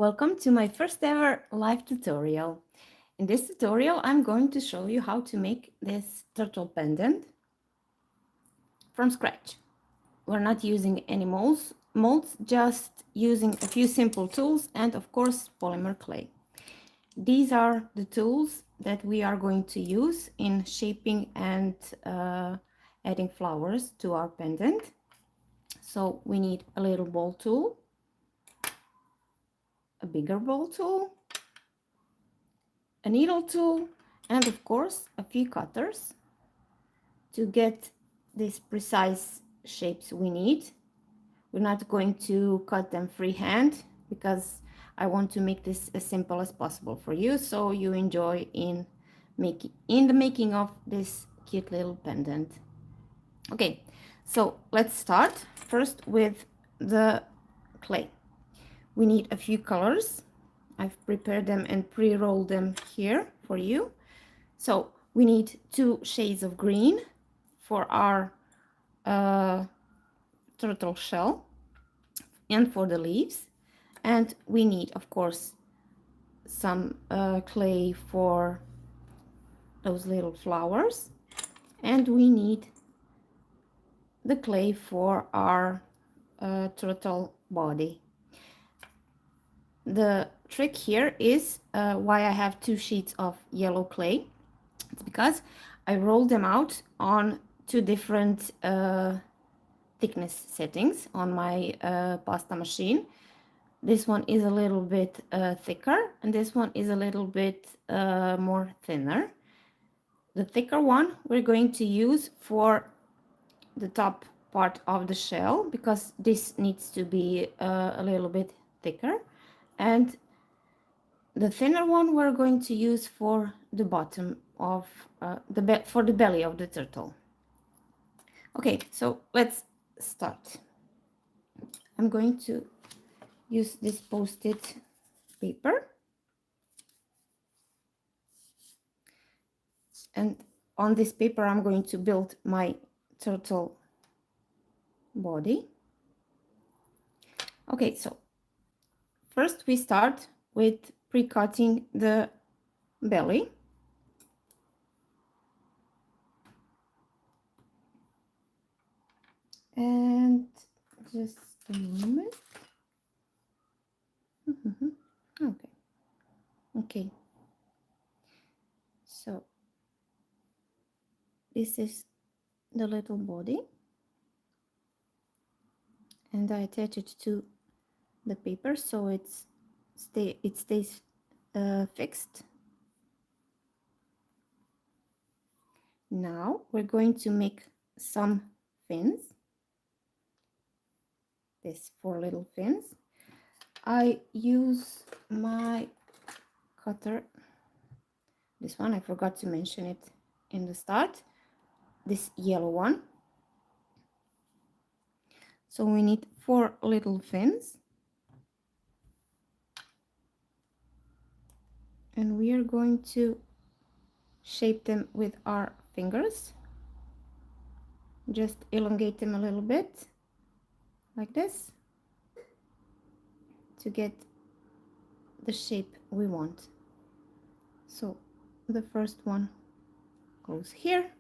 Welcome to my first ever live tutorial. In this tutorial, I'm going to show you how to make this turtle pendant from scratch. We're not using any molds, just using a few simple tools and of course polymer clay. These are the tools that we are going to use in shaping and adding flowers to our pendant. So we need a little ball tool, a bigger ball tool, a needle tool, and of course a few cutters to get these precise shapes we need. We're not going to cut them freehand because I want to make this as simple as possible for you, so you enjoy in the making of this cute little pendant. Okay, so let's start first with the clay. We need a few colors. I've prepared them and pre-rolled them here for you. So we need 2 shades of green for our turtle shell and for the leaves. And we need, of course, some clay for those little flowers. And we need the clay for our turtle body. The trick here is why I have 2 sheets of yellow clay. It's because I rolled them out on 2 different thickness settings on my pasta machine. This one is a little bit thicker and this one is a little bit more thinner. The thicker one we're going to use for the top part of the shell because this needs to be a little bit thicker, and the thinner one we're going to use for the bottom of for the belly of the turtle. Okay, so let's start. I'm going to use this post-it paper, and on this paper I'm going to build my turtle body. Okay, so first we start with pre-cutting the belly. And just a moment. Okay. So this is the little body, and I attach it to the paper so it stays fixed. Now we're going to make some fins. These 4 little fins. I use my cutter. This one, I forgot to mention it in the start. This yellow one. So we need 4 little fins. And we are going to shape them with our fingers. Just elongate them a little bit, like this, to get the shape we want. So the first one goes here.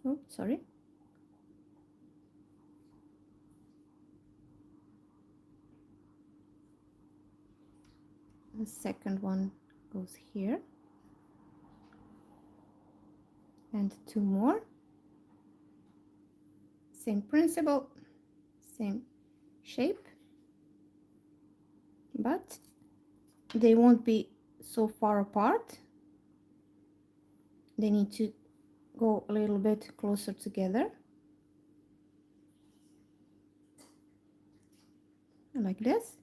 Oh, sorry. The second one goes here. And 2 more. Same principle, same shape, but they won't be so far apart. They need to go a little bit closer together, like this.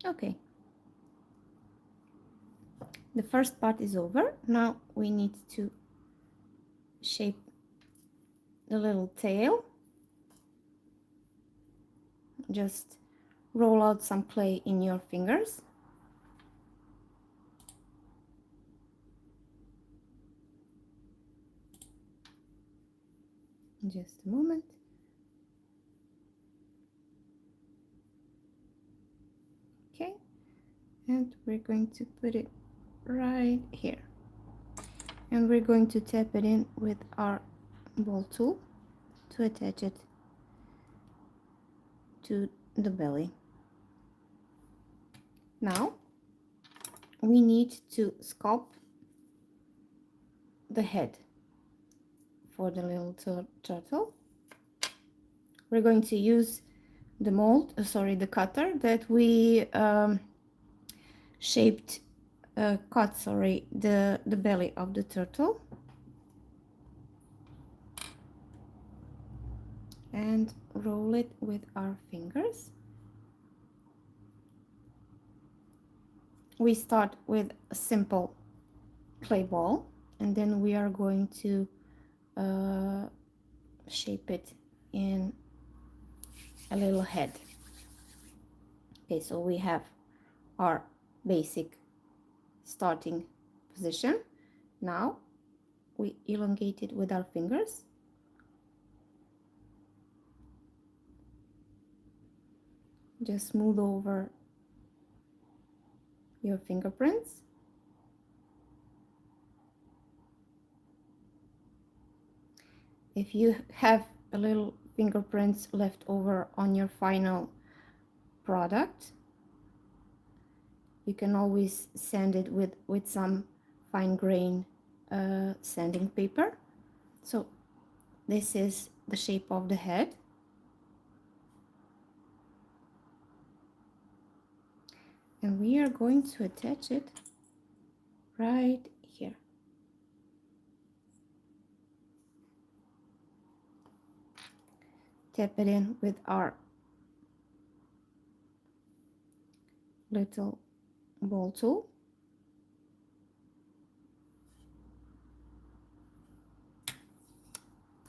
Okay, the first part is over. Now we need to shape the little tail. just roll out some clay in your fingers. Just a moment. Okay, and we're going to put it right here, and we're going to tap it in with our ball tool to attach it to the belly. Now we need to sculpt the head for the little turtle. We're going to use the mold, the cutter that we cut the belly of the turtle, and roll it with our fingers. We start with a simple clay ball, and then we are going to shape it in a little head. Okay, so we have our basic starting position. Now we elongate it with our fingers. Just smooth over your fingerprints. If you have a little fingerprints left over on your final product, you can always sand it with some fine grain sanding paper. So this is the shape of the head. And we are going to attach it right here. Tap it in with our little ball tool.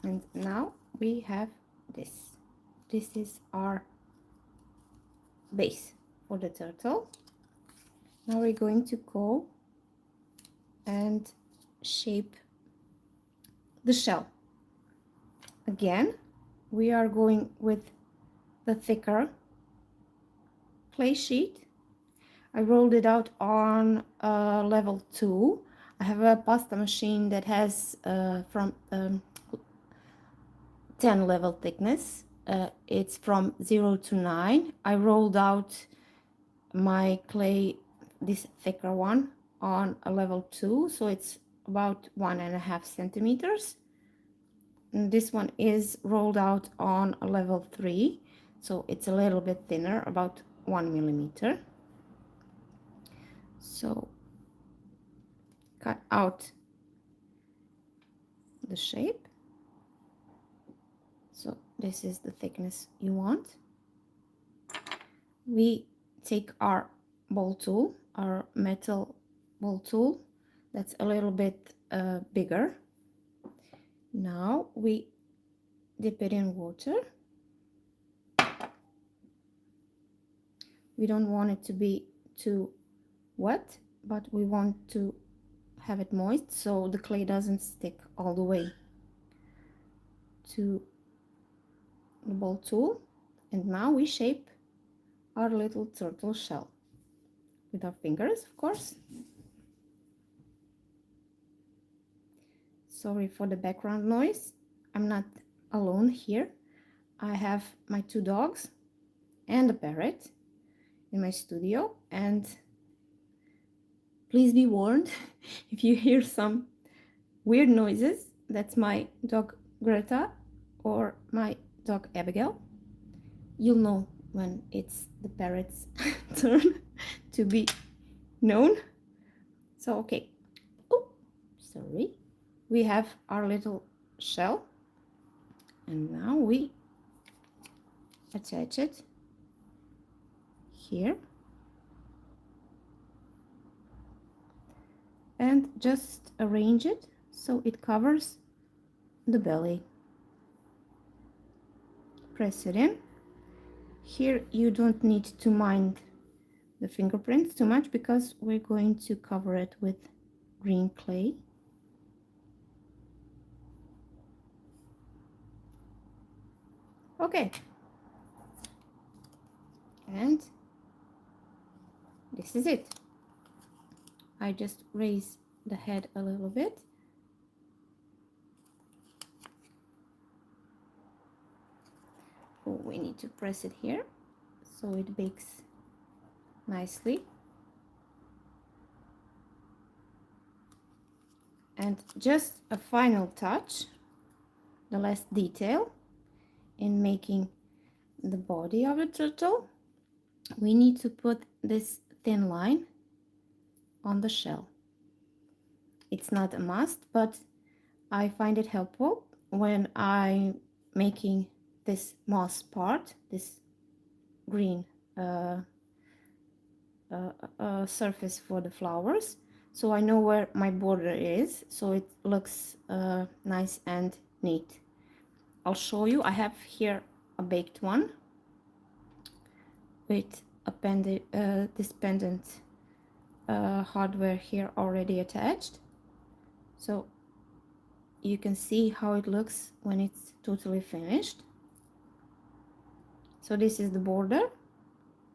And now we have this. This is our base for the turtle. Now we're going to go and shape the shell. Again, we are going with the thicker clay sheet. I rolled it out on level 2. I have a pasta machine that has from 10 level thickness. It's from 0 to 9. I rolled out my clay, this thicker one, on a level 2, so it's about 1.5 centimeters. And this one is rolled out on a level 3, so it's a little bit thinner, about 1 millimeter. So cut out the shape. So this is the thickness you want. We take our ball tool, our metal ball tool, that's a little bit bigger. Now we dip it in water. We don't want it to be too wet, but we want to have it moist so the clay doesn't stick all the way to the ball tool. And now we shape our little turtle shell with our fingers, of course. Sorry for the background noise. I'm not alone here. I have my 2 dogs and a parrot in my studio, and please be warned if you hear some weird noises, that's my dog Greta or my dog Abigail. You'll know when it's the parrot's turn to be known. So okay, oh, sorry, we have our little shell, and now we attach it here and just arrange it so it covers the belly. Press it in, Here you don't need to mind the fingerprints too much because we're going to cover it with green clay. Okay, and this is it. I just raise the head a little bit. Oh, we need to press it here so it bakes nicely. And just a final touch, the last detail in making the body of the turtle, we need to put this thin line on the shell. It's not a must, but I find it helpful when I'm making this moss part, this green surface for the flowers, so I know where my border is, so it looks nice and neat. I'll show you. I have here a baked one with this pendant hardware here already attached, so you can see how it looks when it's totally finished. So this is the border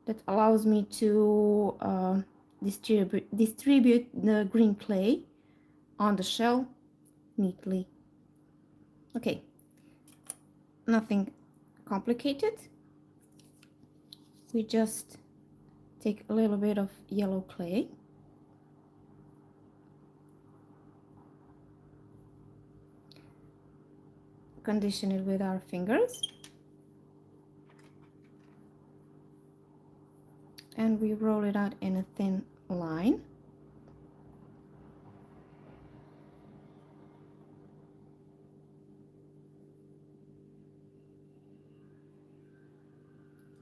that allows me to distribute the green clay on the shell neatly. Okay, nothing complicated. We just take a little bit of yellow clay, condition it with our fingers, and we roll it out in a thin line.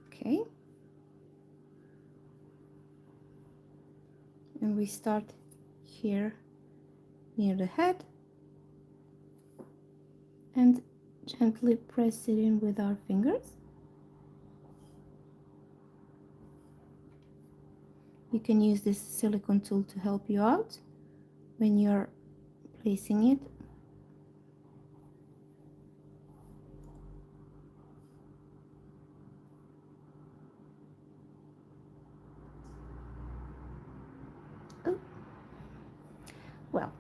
Okay, and we start here near the head and gently press it in with our fingers. You can use this silicone tool to help you out when you're placing it. Oh. Well,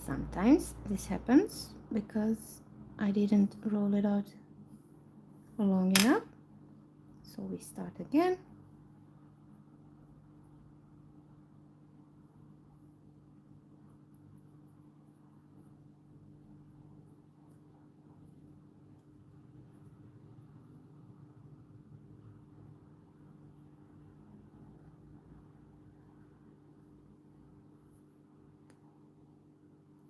sometimes this happens because I didn't roll it out long enough, so we start again.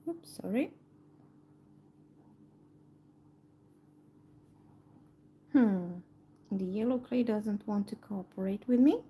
Oops, sorry. The yellow clay doesn't want to cooperate with me.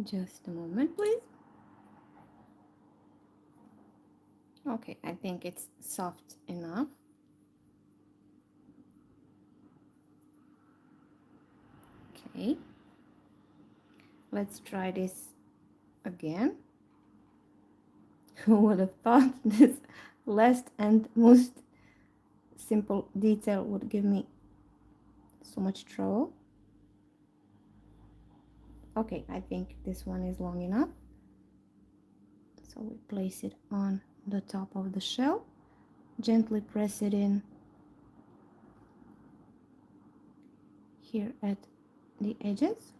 Just a moment, please. Okay, I think it's soft enough. Okay, let's try this again. Who would have thought this last and most simple detail would give me so much trouble? Okay, I think this one is long enough. So we place it on the top of the shell, gently press it in here at the edges.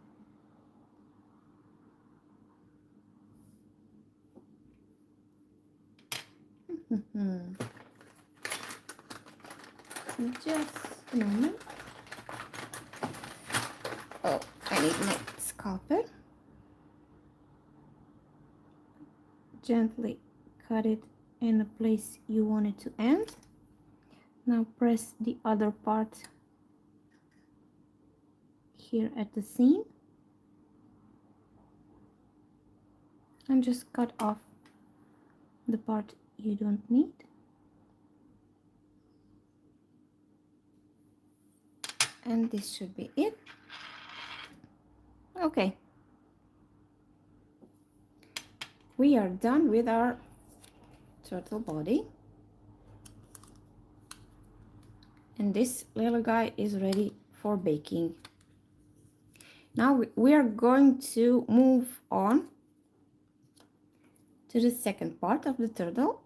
Just a moment. Oh, I need my scalpel. gently cut it in the place you want it to end. Now press the other part here at the seam and just cut off the part you don't need. And this should be it. Okay, we are done with our turtle body, and this little guy is ready for baking. Now we are going to move on to the second part of the turtle.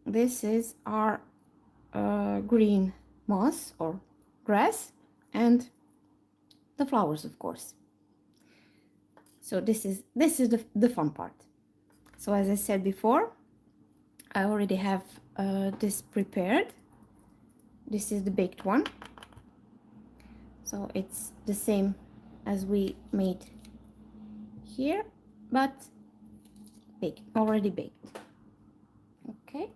This is our green moss or grass and the flowers, of course. So this is the fun part. So as I said before, I already have this prepared. This is the baked one. So it's the same as we made here, but baked, already baked. Okay,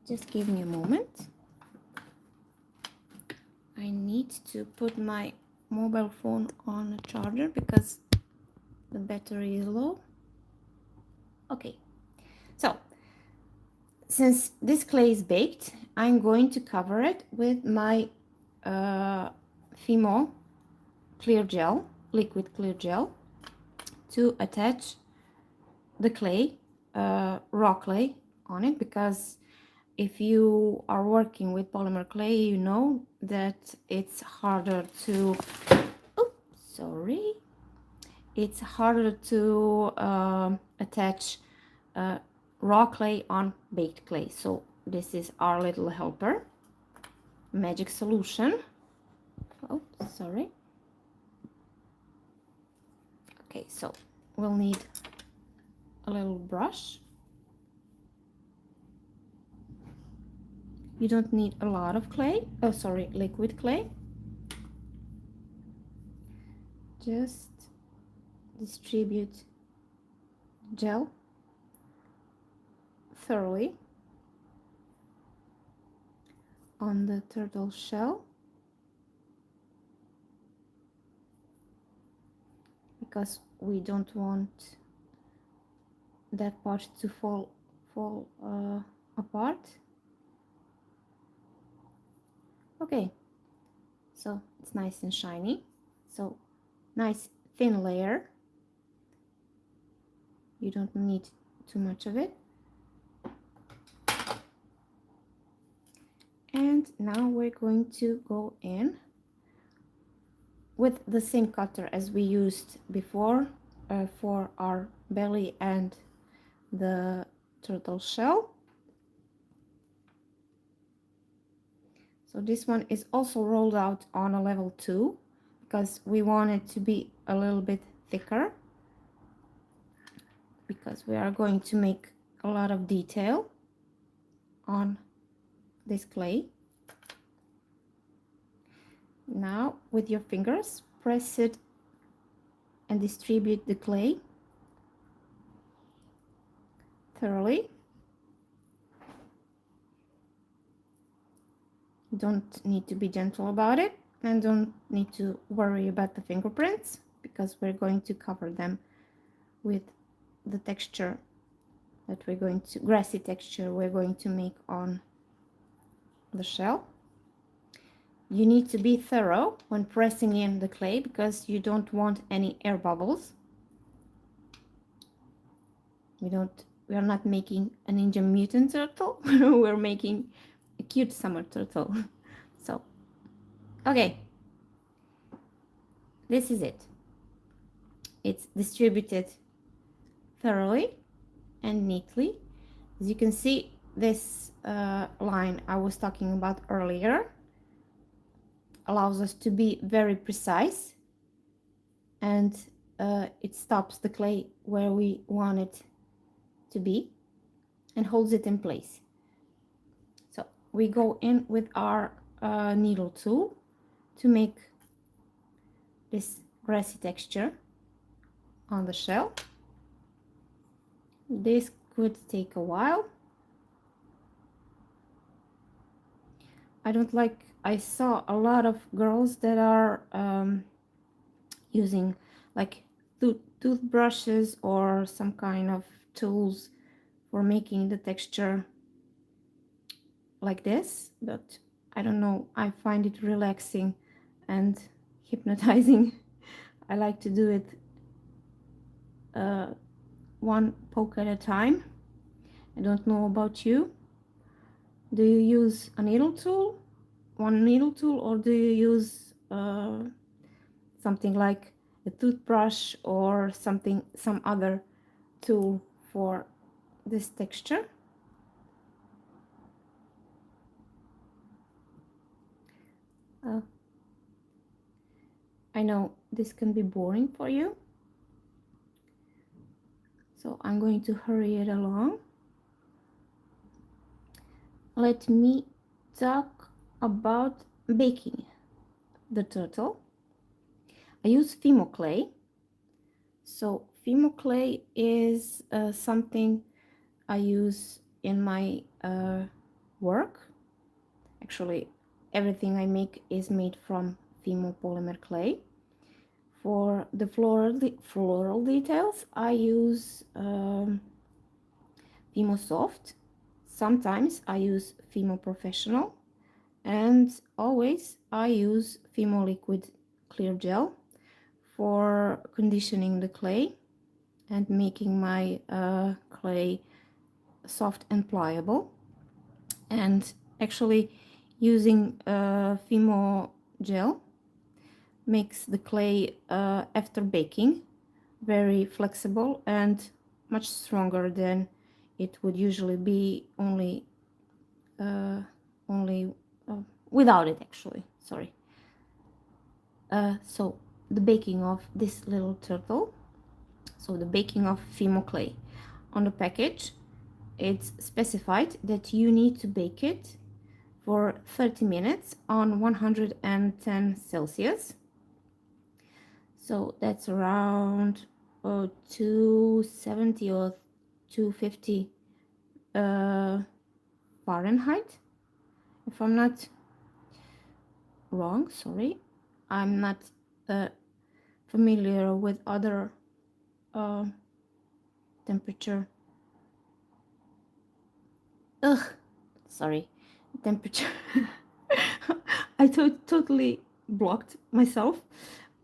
just give me a moment. I need to put my mobile phone on a charger because the battery is low. Okay, so since this clay is baked, I'm going to cover it with my Fimo clear gel, liquid clear gel, to attach the clay, raw clay on it, because if you are working with polymer clay, you know that it's harder to, it's harder to attach raw clay on baked clay. So this is our little helper, magic solution. Okay, so we'll need a little brush. You don't need a lot of clay, liquid clay. Just distribute gel thoroughly on the turtle shell, because we don't want that part to fall apart. Okay, so it's nice and shiny, so nice thin layer. You don't need too much of it. And now we're going to go in with the same cutter as we used before for our belly and the turtle shell. So this one is also rolled out on a level 2 because we want it to be a little bit thicker, because we are going to make a lot of detail on this clay. Now with your fingers, press it and distribute the clay thoroughly. Don't need to be gentle about it, and don't need to worry about the fingerprints, because we're going to cover them with the texture that we're going to, grassy texture we're going to make on the shell. You need to be thorough when pressing in the clay, because you don't want any air bubbles. We are not making a Ninja Mutant turtle. We're making a cute summer turtle. So, okay, this is it. It's distributed thoroughly and neatly. As you can see, this line I was talking about earlier allows us to be very precise, and it stops the clay where we want it to be and holds it in place. So we go in with our needle tool to make this grassy texture on the shell. This could take a while. I don't like, I saw a lot of girls that are using like toothbrushes or some kind of tools for making the texture like this, but I don't know, I find it relaxing and hypnotizing. I like to do it one poke at a time. I don't know about you. Do you use a needle tool, one needle tool, or do you use something like a toothbrush or some other tool for this texture? I know this can be boring for you, so I'm going to hurry it along. Let me talk about baking the turtle. I use Fimo clay. So Fimo clay is something I use in my work. Actually, everything I make is made from Fimo polymer clay. For the floral details, I use Fimo Soft. Sometimes I use Fimo Professional, and always I use Fimo Liquid Clear Gel for conditioning the clay and making my clay soft and pliable. And actually using Fimo gel makes the clay after baking very flexible and much stronger than it would usually be only without it, actually. Sorry. So the baking of this little turtle. So the baking of Fimo clay. On the package, it's specified that you need to bake it for 30 minutes on 110 Celsius. So that's around 270 or 250 Fahrenheit. If I'm not wrong, sorry. I'm not familiar with other temperature. Temperature. I totally blocked myself.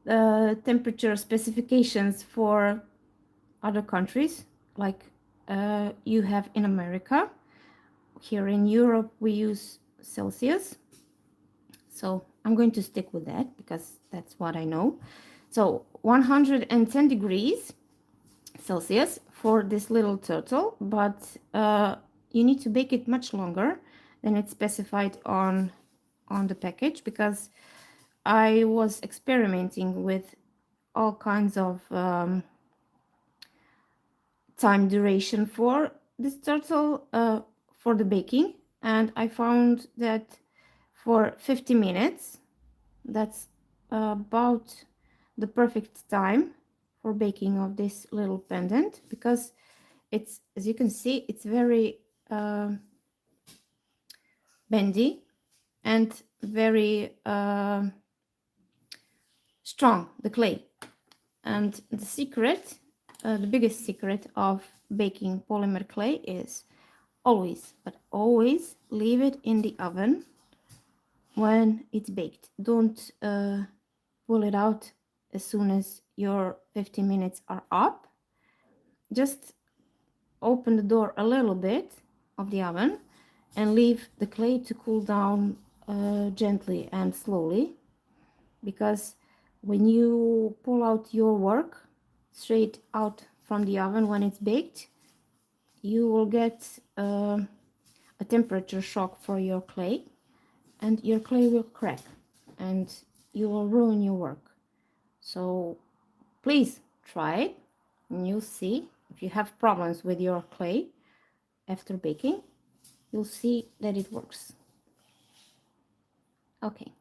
Temperature specifications for other countries, like you have in America. Here in Europe, we use Celsius. So I'm going to stick with that because that's what I know. So 110 degrees Celsius for this little turtle, but you need to bake it much longer than it's specified on the package, because I was experimenting with all kinds of time duration for this turtle for the baking, and I found that for 50 minutes, that's about the perfect time for baking of this little pendant, because it's, as you can see, it's very bendy and very strong, the clay. And the secret, the biggest secret of baking polymer clay is always, but always leave it in the oven when it's baked. Don't pull it out as soon as your 50 minutes are up. Just open the door a little bit of the oven and leave the clay to cool down gently and slowly, because when you pull out your work straight out from the oven when it's baked, you will get a temperature shock for your clay, and your clay will crack and you will ruin your work. So please try it and you'll see. If you have problems with your clay after baking, you'll see that it works. Okay,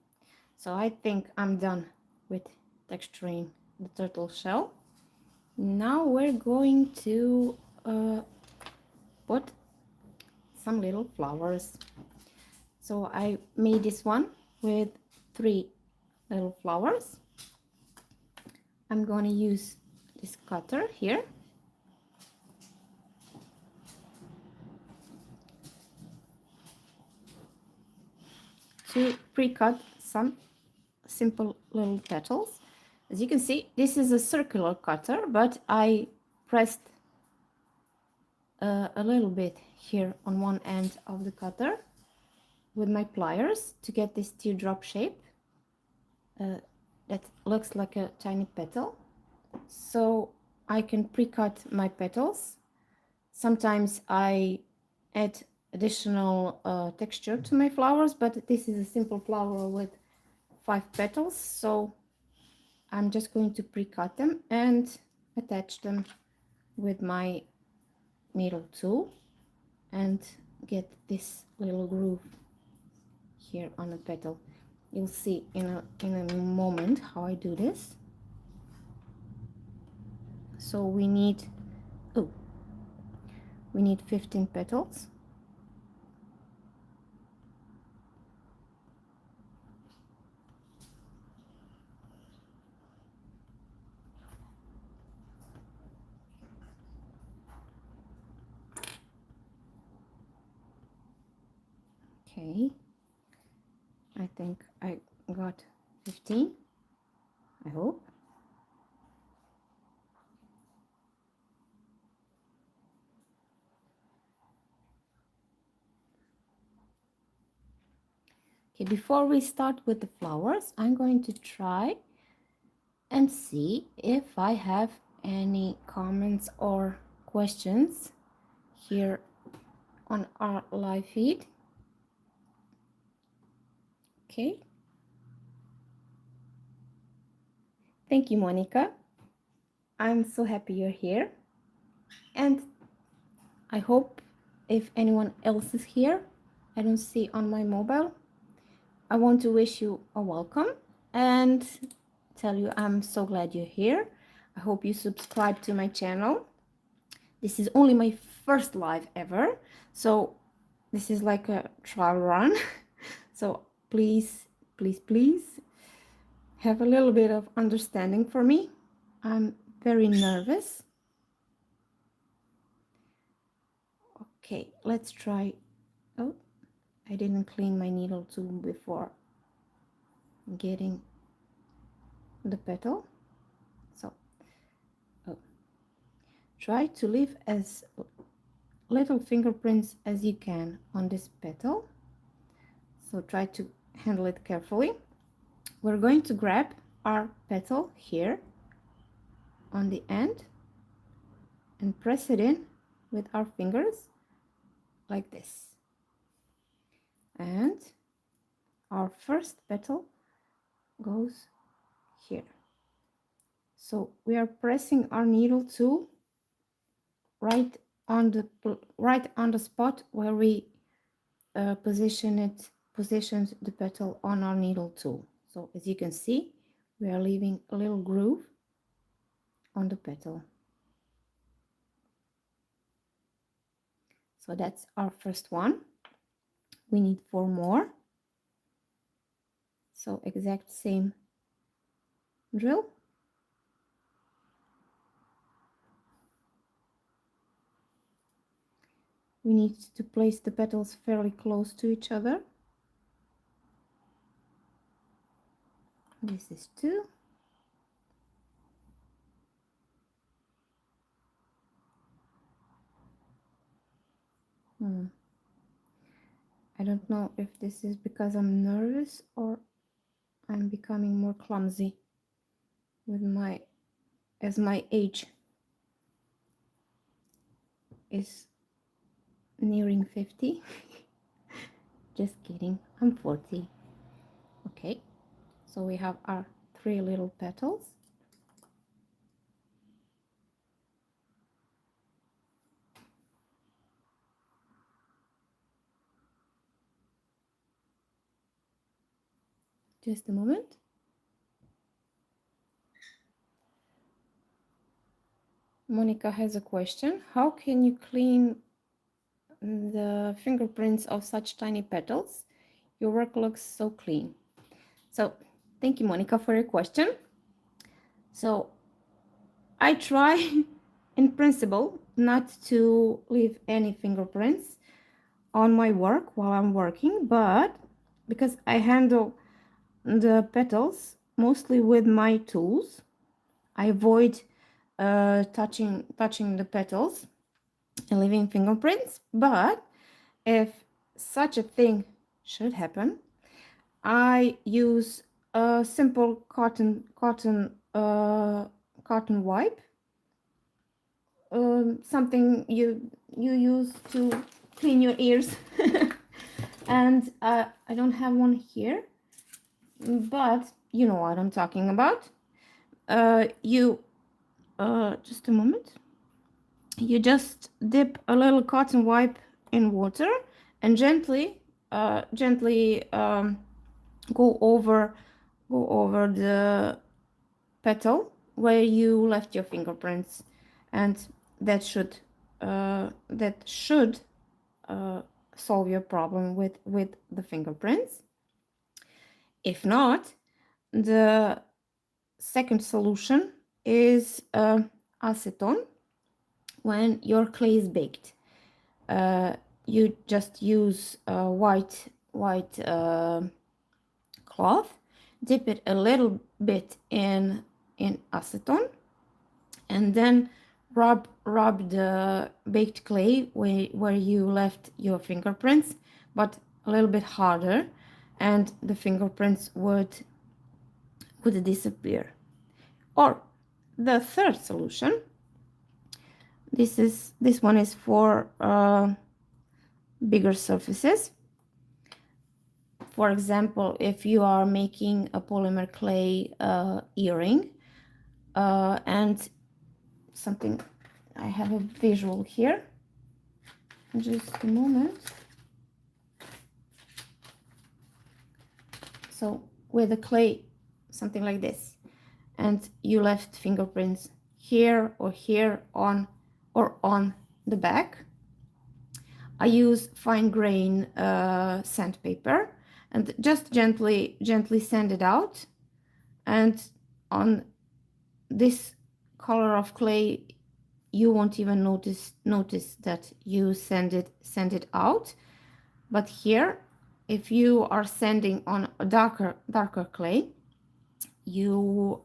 so I think I'm done with texturing the turtle shell. Now we're going to put some little flowers. So I made this one with 3 little flowers. I'm going to use this cutter here to pre-cut some simple little petals. As you can see, this is a circular cutter, but I pressed a little bit here on one end of the cutter with my pliers to get this teardrop shape that looks like a tiny petal. So I can pre-cut my petals. Sometimes I add additional texture to my flowers, but this is a simple flower with 5 petals, so I'm just going to pre-cut them and attach them with my needle tool and get this little groove here on the petal. You'll see in a moment how I do this. So we need 15 petals. Okay, I think I got 15, I hope. Okay, before we start with the flowers, I'm going to try and see if I have any comments or questions here on our live feed. Okay. Thank you, Monica. I'm so happy you're here. And I hope if anyone else is here, I don't see on my mobile, I want to wish you a welcome and tell you I'm so glad you're here. I hope you subscribe to my channel. This is only my first live ever, so this is like a trial run. So please, please, please have a little bit of understanding for me. I'm very nervous. Okay, let's try. Oh, I didn't clean my needle tool before getting the petal. So try to leave as little fingerprints as you can on this petal. So try to handle it carefully. We're going to grab our petal here on the end and press it in with our fingers like this. And our first petal goes here. So we are pressing our needle tool right on the spot where we positioned the petal on our needle tool. So as you can see, we are leaving a little groove on the petal. So that's our first one. We need 4 more. So exact same drill. We need to place the petals fairly close to each other. This is 2. I don't know if this is because I'm nervous or I'm becoming more clumsy with as my age is nearing 50. Just kidding, I'm 40. Okay, so we have our 3 little petals. Just a moment. Monica has a question. How can you clean the fingerprints of such tiny petals, your work looks so clean. So thank you, Monica, for your question. So I try in principle not to leave any fingerprints on my work while I'm working, but because I handle the petals mostly with my tools, I avoid touching the petals and leaving fingerprints. But if such a thing should happen, I use a simple cotton wipe, something you use to clean your ears. And I don't have one here, but you know what I'm talking about. You just a moment. You just dip a little cotton wipe in water and gently go over the petal where you left your fingerprints, and that should solve your problem with the fingerprints. If not, the second solution is acetone. When your clay is baked, you just use a white cloth, dip it a little bit in acetone, and then rub the baked clay where you left your fingerprints, but a little bit harder, and the fingerprints would disappear. Or the third solution, this one is for bigger surfaces. For example, if you are making a polymer clay earring, and something, I have a visual here, just a moment. So with the clay, something like this, and you left fingerprints here or here on the back, I use fine grain sandpaper and just gently sand it out. And on this color of clay, you won't even notice that you sand it out. But here, if you are sanding on a darker clay, you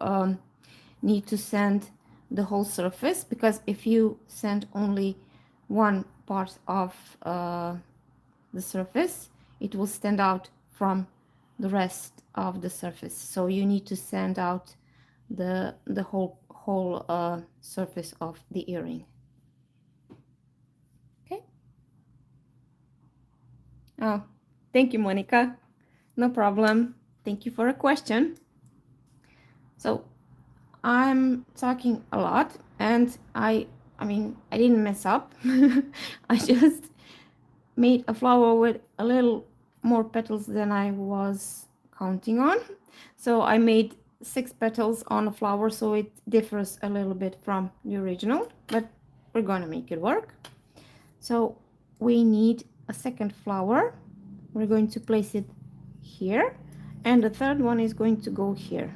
need to sand the whole surface, because if you sand only one part of the surface, it will stand out from the rest of the surface. So you need to sand out the whole surface of the earring. Okay. Oh, thank you, Monica. No problem. Thank you for a question. So I'm talking a lot, and I mean, I didn't mess up. I just made a flower with a little more petals than I was counting on. So I made 6 petals on a flower, so it differs a little bit from the original, but we're gonna make it work. So we need a second flower. We're going to place it here, and the third one is going to go here.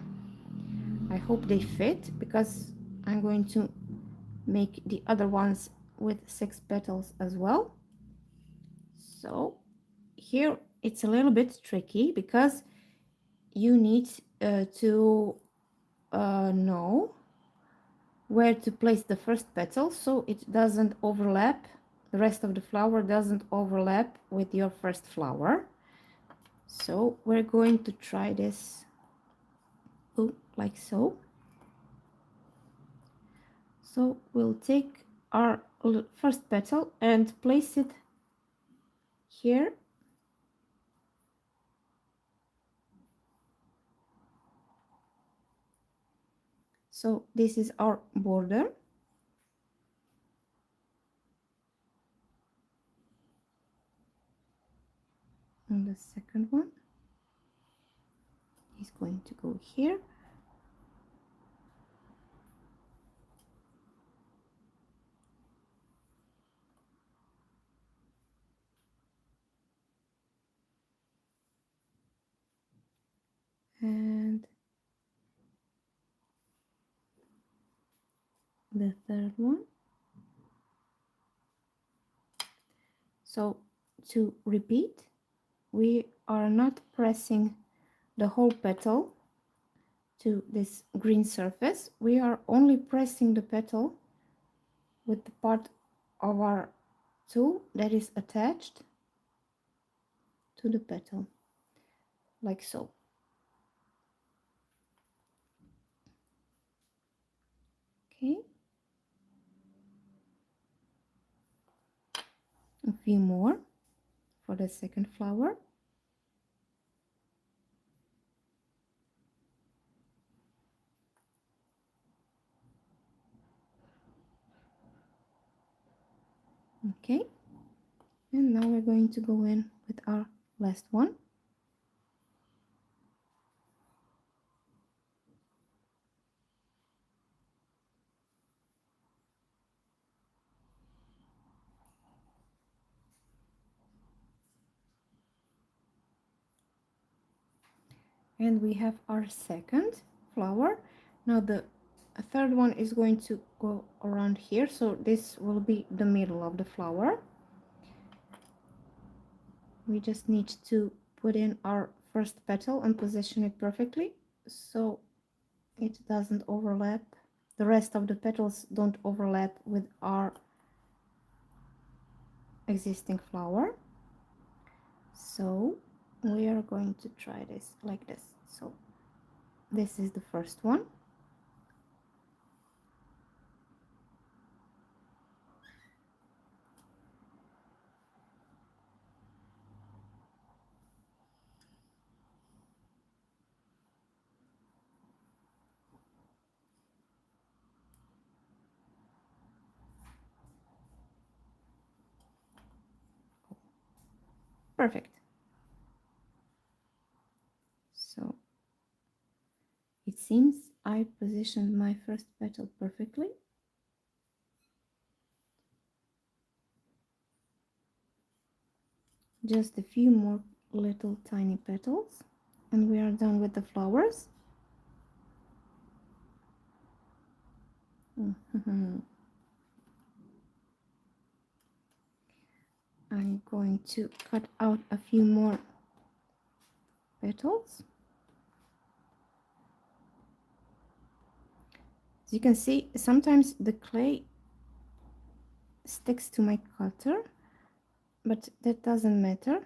I hope they fit, because I'm going to make the other ones with 6 petals as well. So here it's a little bit tricky, because you need to know where to place the first petal so it doesn't overlap, the rest of the flower doesn't overlap with your first flower. So we're going to try this like so. So we'll take our first petal and place it here. So this is our border. And the second one is going to go here. and the third one. So to repeat, we are not pressing the whole petal to this green surface. We are only pressing the petal with the part of our tool that is attached to the petal, like so. Okay, a few more for the second flower. Okay, and now we're going to go in with our last one. And we have our second flower. Now the third one is going to go around here, so this will be the middle of the flower. We just need to put in our first petal and position it perfectly so it doesn't overlap. The rest of the petals don't overlap with our existing flower. So we are going to try this like this. So this is the first one. Perfect. So it seems I positioned my first petal perfectly. Just a few more little tiny petals and we are done with the flowers. I'm going to cut out a few more petals. As you can see, sometimes the clay sticks to my cutter, but that doesn't matter.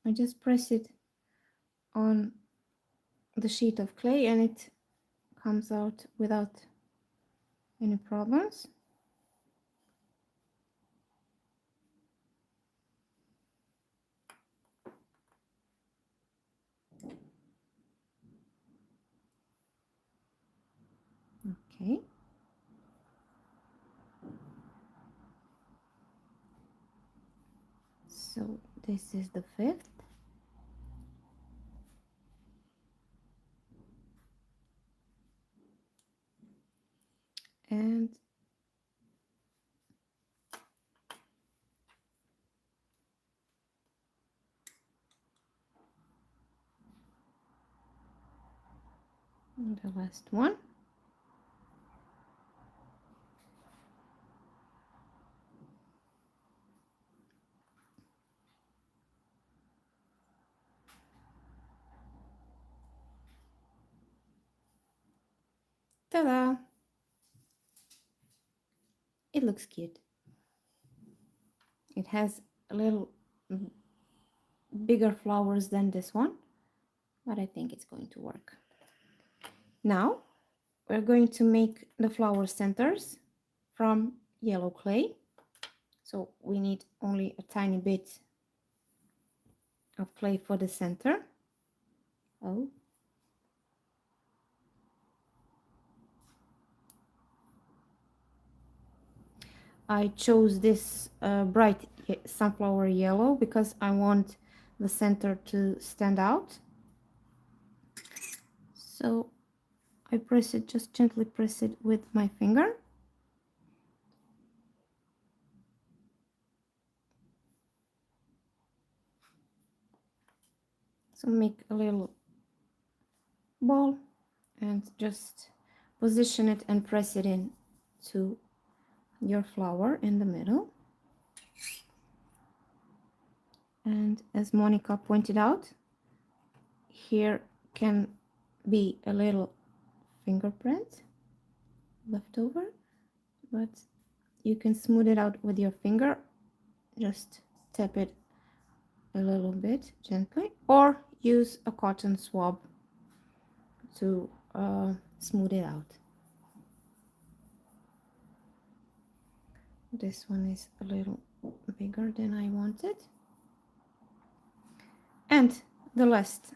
I just press it on the sheet of clay and it comes out without any problems. Okay. So this is the fifth. And the last one. Ta-da! It looks cute. It has a little bigger flowers than this one, but I think it's going to work. Now we're going to make the flower centers from yellow clay. So we need only a tiny bit of clay for the center. Oh. I chose this bright sunflower yellow because I want the center to stand out. So I press it, just gently press it with my finger. So make a little ball and just position it and press it in to your flower in the middle. And as Monica pointed out, here can be a little fingerprint left over, but you can smooth it out with your finger. Just tap it a little bit gently, or use a cotton swab to smooth it out. This one is a little bigger than I wanted. And the last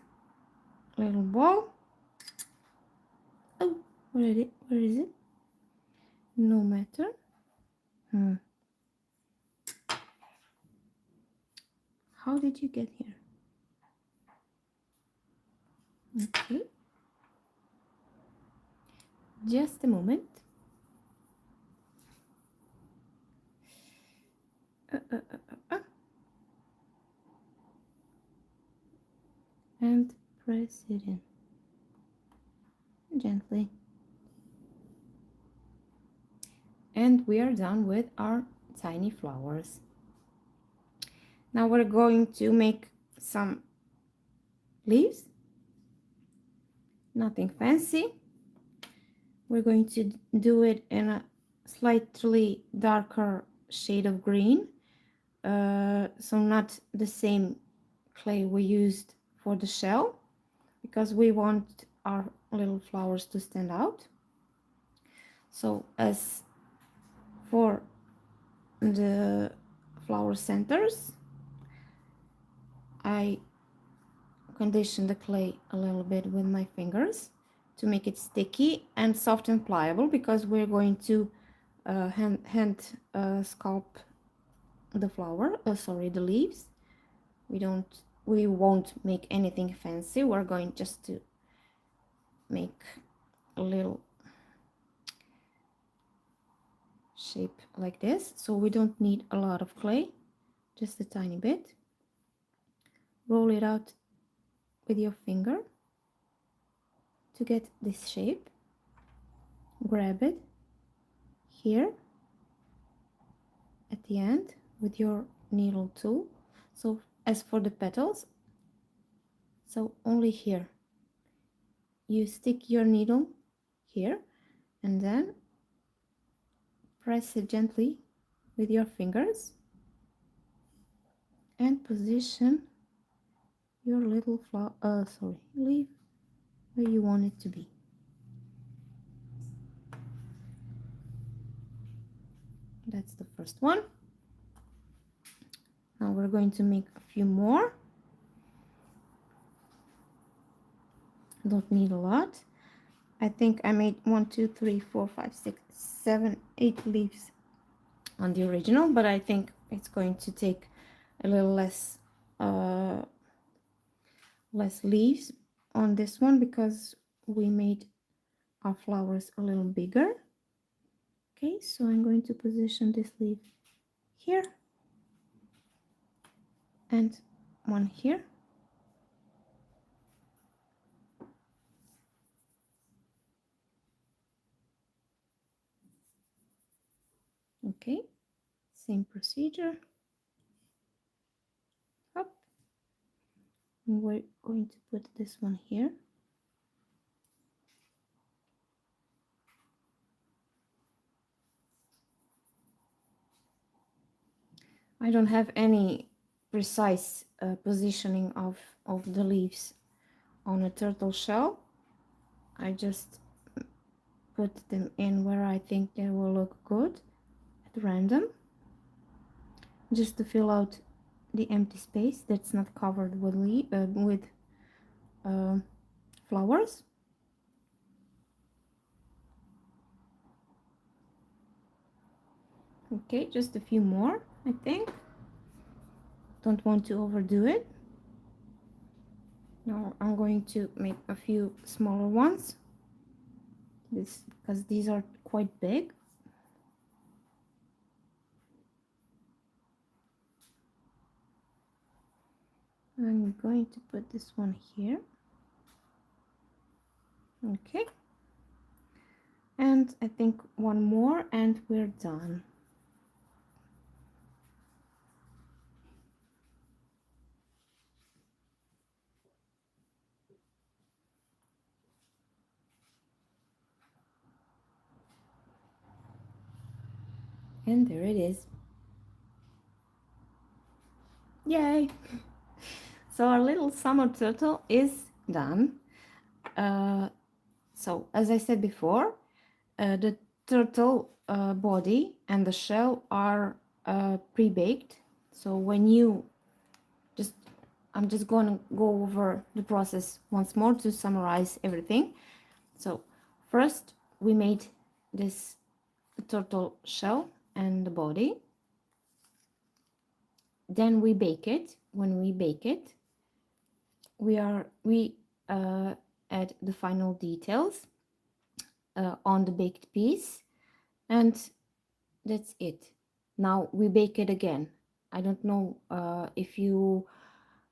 little ball. Oh, where is it? Where is it? No matter. How did you get here? Okay. Just a moment. And press it in gently. And we are done with our tiny flowers. Now we're going to make some leaves. Nothing fancy. We're going to do it in a slightly darker shade of green. So not the same clay we used for the shell, because we want our little flowers to stand out. So as for the flower centers, I condition the clay a little bit with my fingers to make it sticky and soft and pliable, because we're going to hand sculpt the flower, the leaves. We won't make anything fancy. We're going just to make a little shape like this, so we don't need a lot of clay, just a tiny bit. Roll it out with your finger to get this shape. Grab it here at the end with your needle tool. So as for the petals, so only here you stick your needle here and then press it gently with your fingers and position your little leaf where you want it to be. That's the first one. Now we're going to make a few more. Don't need a lot. I think I made 1, 2, 3, 4, 5, 6, 7, 8 leaves on the original, but I think it's going to take a little less leaves on this one, because we made our flowers a little bigger. Okay, so I'm going to position this leaf here and one here. Okay, same procedure. Up. And we're going to put this one here. I don't have any precise positioning of the leaves on a turtle shell. I just put them in where I think they will look good at random, just to fill out the empty space that's not covered with flowers. Okay, just a few more, I think. Don't want to overdo it. Now I'm going to make a few smaller ones, because these are quite big. I'm going to put this one here. Okay, and I think one more and we're done. And there it is. Yay! So our little summer turtle is done. So as I said before, the turtle body and the shell are pre-baked. So when you just, I'm just going to go over the process once more to summarize everything. So first we made this turtle shell and the body. Then we bake it. When we bake it, we add the final details on the baked piece, and that's it. Now we bake it again. I don't know if you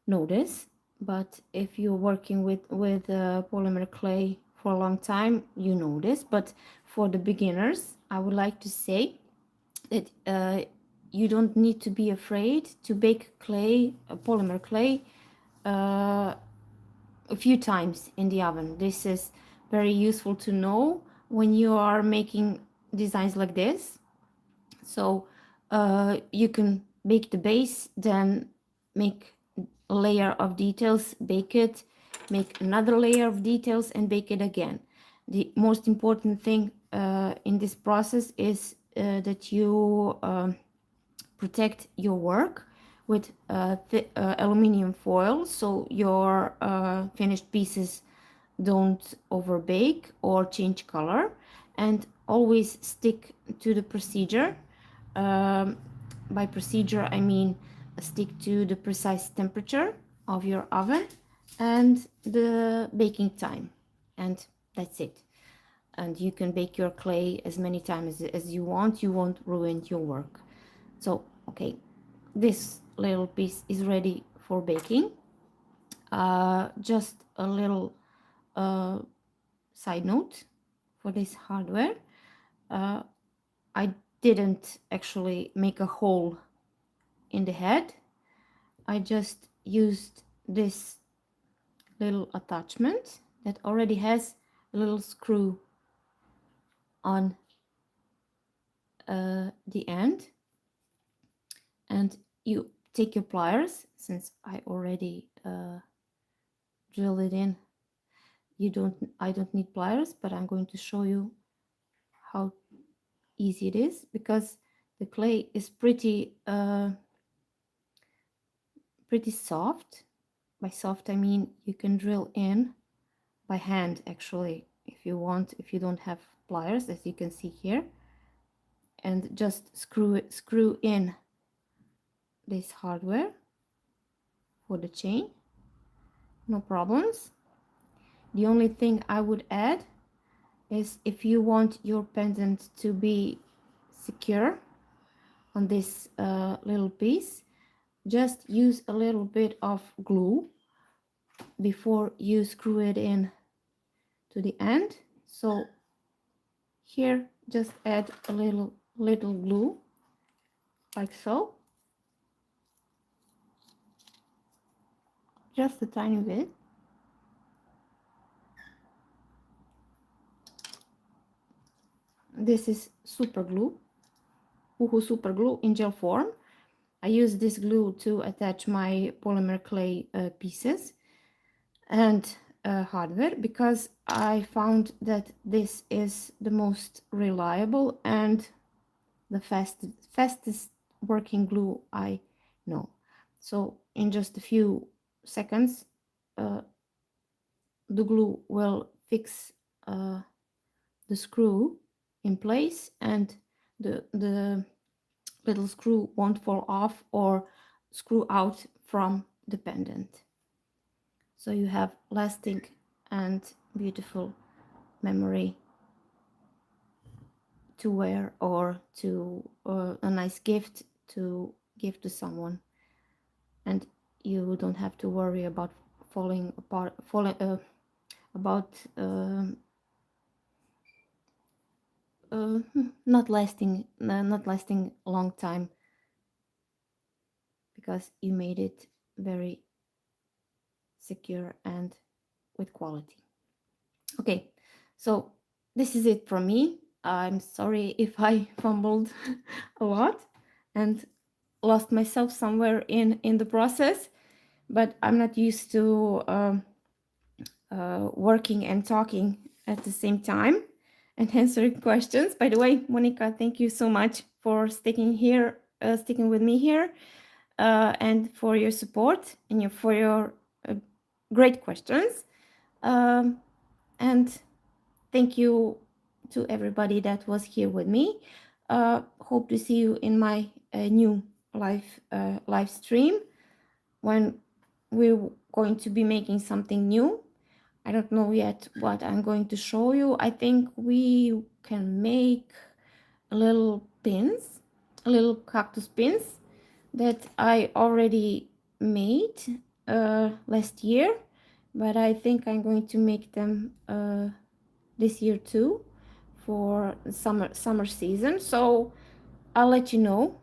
notice, but if you're working with polymer clay for a long time, you know this. But for the beginners, I would like to say that you don't need to be afraid to bake clay, polymer clay, a few times in the oven. This is very useful to know when you are making designs like this. So you can bake the base, then make a layer of details, bake it, make another layer of details and bake it again. The most important thing in this process is that you protect your work with aluminum foil, so your finished pieces don't overbake or change color, and always stick to the procedure. um, by procedure I mean stick to the precise temperature of your oven and the baking time, and that's it. And you can bake your clay as many times as you want. You won't ruin your work. So okay, this little piece is ready for baking. Just a little side note for this hardware. I didn't actually make a hole in the head. I just used this little attachment that already has a little screw on the end, and you take your pliers. Since I already drilled it in, I don't need pliers, but I'm going to show you how easy it is, because the clay is pretty soft. By soft I mean you can drill in by hand actually if you want, if you don't have pliers, as you can see here, and just screw in this hardware for the chain. No problems. The only thing I would add is, if you want your pendant to be secure on this little piece, just use a little bit of glue before you screw it in to the end. So here just add a little glue like so, just a tiny bit. This is super glue, Uhu super glue in gel form. I use this glue to attach my polymer clay pieces and hardware, because I found that this is the most reliable and the fastest working glue I know. So in just a few seconds the glue will fix the screw in place, and the little screw won't fall off or screw out from the pendant. So you have lasting and beautiful memory to wear, or to a nice gift to give to someone. And you don't have to worry about falling apart, falling about not lasting a long time, because you made it very secure and with quality. Okay, so this is it from me. I'm sorry if I fumbled a lot and lost myself somewhere in the process, but I'm not used to working and talking at the same time and answering questions. By the way, Monica, thank you so much for sticking with me here, and for your support and for your great questions. And thank you to everybody that was here with me. Hope to see you in my new live stream, when we're going to be making something new. I don't know yet what I'm going to show you. I think we can make little pins, little cactus pins that I already made last year, but I think I'm going to make them this year too, for summer season. So I'll let you know.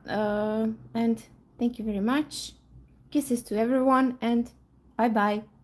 And thank you very much. Kisses to everyone, and bye bye.